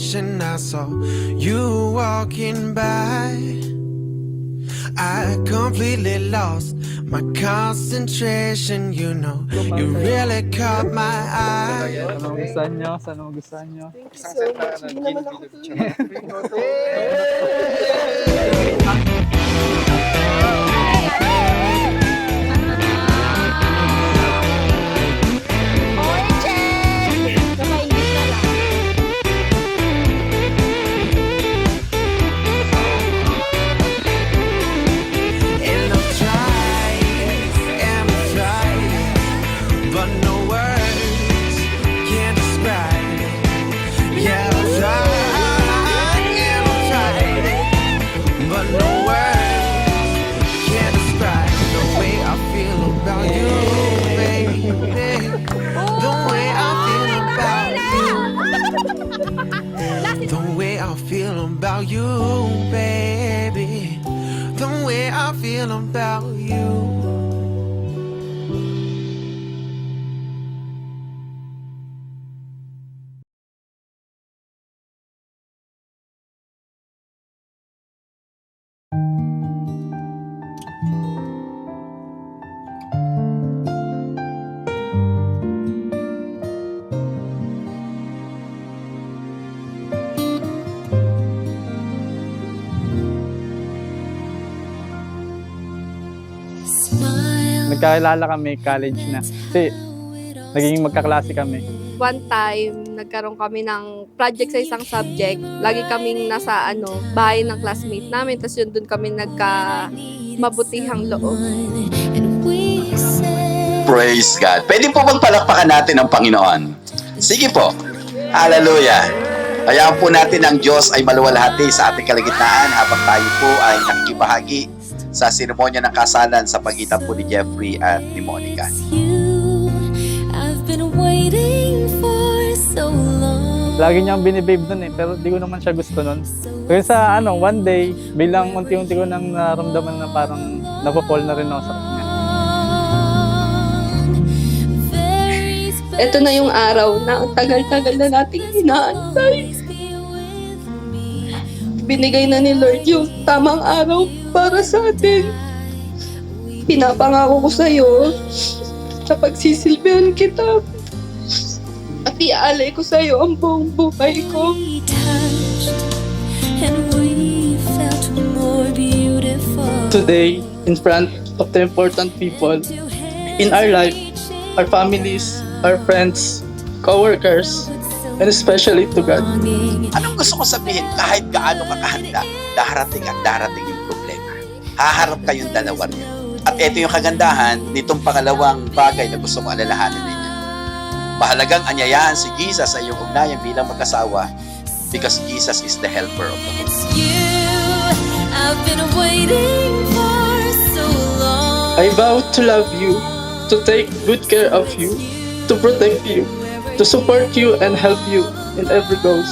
station, I saw you walking by. I completely lost my concentration, you know. You really caught my eye. Ano gusto nyo? Saan gusto nyo? Thank you so much. Hindi naman ako And I'm trying, but no words can describe it. Yeah, I'm trying, but no words can describe the way I feel about you, baby. The way I feel about you. The way I feel about you, baby. The way I feel about you. Nagkakilala kami, college na. Kasi, naging magkaklase kami. one time, nagkaroon kami ng project sa isang subject. Lagi kaming nasa bahay ng classmate namin. Tapos yun, dun kami mabutihang loob. Praise God. Pwede po bang palakpakan natin ang Panginoon? Sige po. Hallelujah. Hayaan po natin ang Diyos ay maluwalhati sa ating kalagitnaan habang tayo po ay nakikibahagi sa seremonya ng kasalan sa pagitan po ni Jeffrey at ni Monica. Lagi niyang binibabe nun pero di ko naman siya gusto nun. Kaya sa one day, bilang unti-unti ko nang naramdaman na parang napapall na rin ako sa kanya. Ito na yung araw na ang tagal-tagal na nating inaantay. Binigay na ni Lord yung tamang araw para sa atin. Pinapangako ko sa'yo na pagsisilbihan kita at iaalay ko sa'yo ang buong buhay ko. Today, in front of the important people in our life, our families, our friends, co-workers, and especially to God. Anong gusto ko sabihin? Kahit gaano ka kahanda, darating at darating yung problema. Haharap kayong dalawa rin. At ito yung kagandahan nitong pangalawang bagay na gusto ko alalahanin ninyo. Mahalagang anyayahan si Jesus sa iyong ugnayan bilang mag-asawa because Jesus is the helper of the home. I vow to love you, to take good care of you, to protect you, to support you and help you in every goals.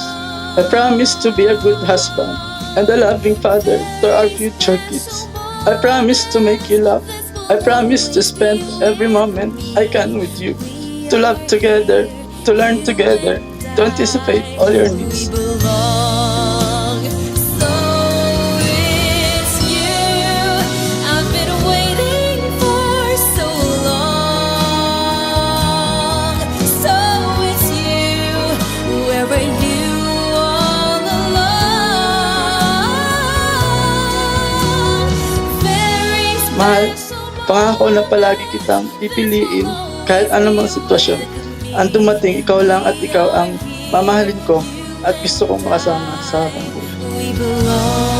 I promise to be a good husband and a loving father to our future kids. I promise to make you laugh. I promise to spend every moment I can with you, to love together, to learn together, to anticipate all your needs. Mahal, pangako na palagi kitang pipiliin kahit anumang sitwasyon. Ang dumating, ikaw lang at ikaw ang mamahalin ko at gusto kong makasama sa habang buhay.